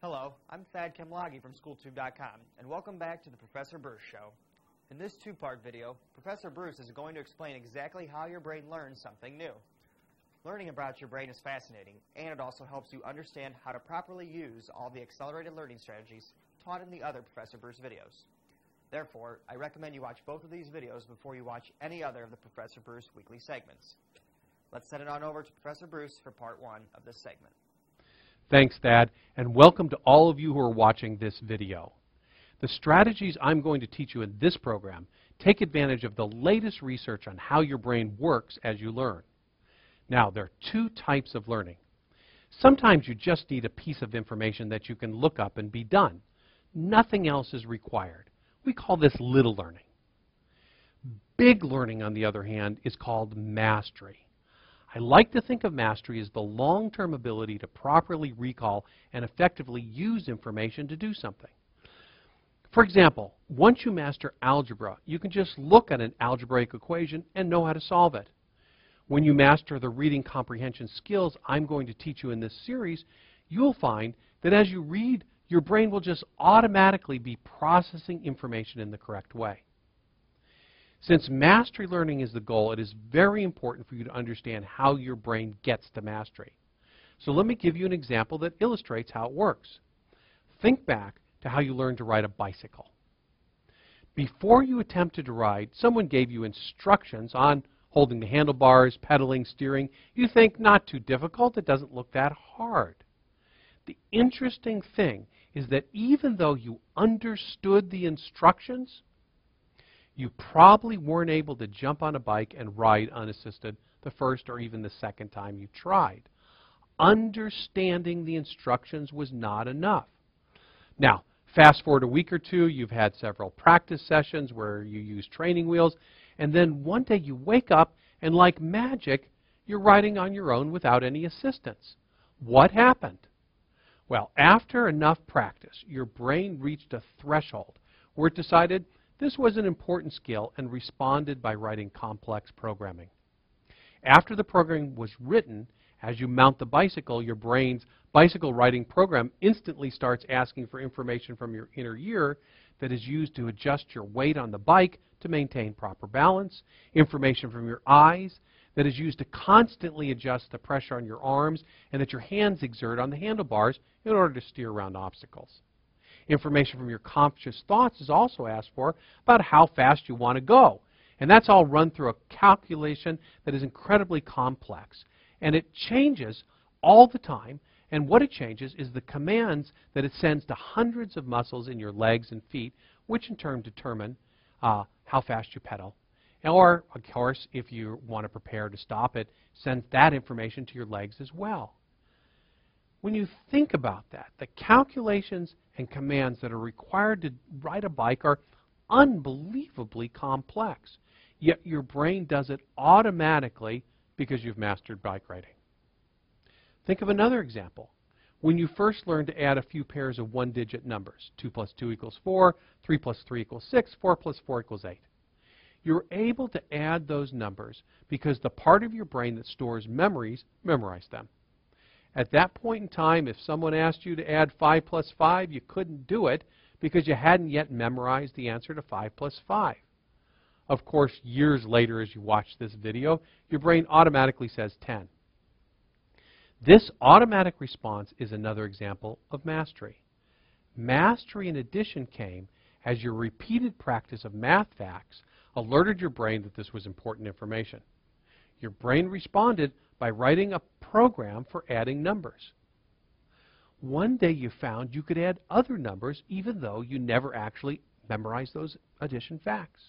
Hello, I'm Thad Kemlagi from SchoolTube.com, and welcome back to the Professor Bruce Show. In this two-part video, Professor Bruce is going to explain exactly how your brain learns something new. Learning about your brain is fascinating, and it also helps you understand how to properly use all the accelerated learning strategies taught in the other Professor Bruce videos. Therefore, I recommend you watch both of these videos before you watch any other of the Professor Bruce weekly segments. Let's send it on over to Professor Bruce for part one of this segment. Thanks, Thad, and welcome to all of you who are watching this video. The strategies I'm going to teach you in this program take advantage of the latest research on how your brain works as you learn. Now, there are two types of learning. Sometimes you just need a piece of information that you can look up and be done. Nothing else is required. We call this little learning. Big learning, on the other hand, is called mastery. I like to think of mastery as the long-term ability to properly recall and effectively use information to do something. For example, once you master algebra, you can just look at an algebraic equation and know how to solve it. When you master the reading comprehension skills I'm going to teach you in this series, you'll find that as you read, your brain will just automatically be processing information in the correct way. Since mastery learning is the goal, it is very important for you to understand how your brain gets to mastery. So let me give you an example that illustrates how it works. Think back to how you learned to ride a bicycle. Before you attempted to ride, someone gave you instructions on holding the handlebars, pedaling, steering. You think, not too difficult, it doesn't look that hard. The interesting thing is that even though you understood the instructions, you probably weren't able to jump on a bike and ride unassisted the first or even the second time you tried. Understanding the instructions was not enough. Now, fast forward a week or two, you've had several practice sessions where you use training wheels, and then one day you wake up and like magic, you're riding on your own without any assistance. What happened? Well, after enough practice, your brain reached a threshold where it decided this was an important skill and responded by writing complex programming. After the program was written, as you mount the bicycle, your brain's bicycle riding program instantly starts asking for information from your inner ear that is used to adjust your weight on the bike to maintain proper balance, information from your eyes that is used to constantly adjust the pressure on your arms and that your hands exert on the handlebars in order to steer around obstacles. Information from your conscious thoughts is also asked for about how fast you want to go. And that's all run through a calculation that is incredibly complex. And it changes all the time. And what it changes is the commands that it sends to hundreds of muscles in your legs and feet, which in turn determine how fast you pedal. Or, of course, if you want to prepare to stop, it sends that information to your legs as well. When you think about that, the calculations and commands that are required to ride a bike are unbelievably complex. Yet your brain does it automatically because you've mastered bike riding. Think of another example. When you first learned to add a few pairs of one-digit numbers, 2 plus 2 equals 4, 3 plus 3 equals 6, 4 plus 4 equals 8. You're able to add those numbers because the part of your brain that stores memories memorized them. At that point in time, if someone asked you to add 5 plus 5, you couldn't do it because you hadn't yet memorized the answer to 5 plus 5. Of course, years later as you watch this video, your brain automatically says 10. This automatic response is another example of mastery. Mastery, in addition, came as your repeated practice of math facts alerted your brain that this was important information. Your brain responded by writing a program for adding numbers. One day you found you could add other numbers even though you never actually memorized those addition facts.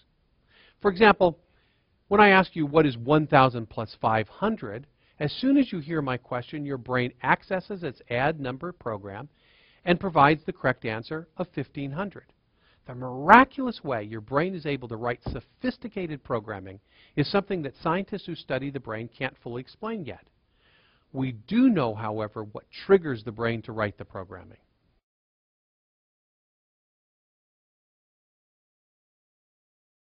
For example, when I ask you what is 1,000 plus 500, as soon as you hear my question, your brain accesses its add number program and provides the correct answer of 1,500. The miraculous way your brain is able to write sophisticated programming is something that scientists who study the brain can't fully explain yet. We do know, however, what triggers the brain to write the programming.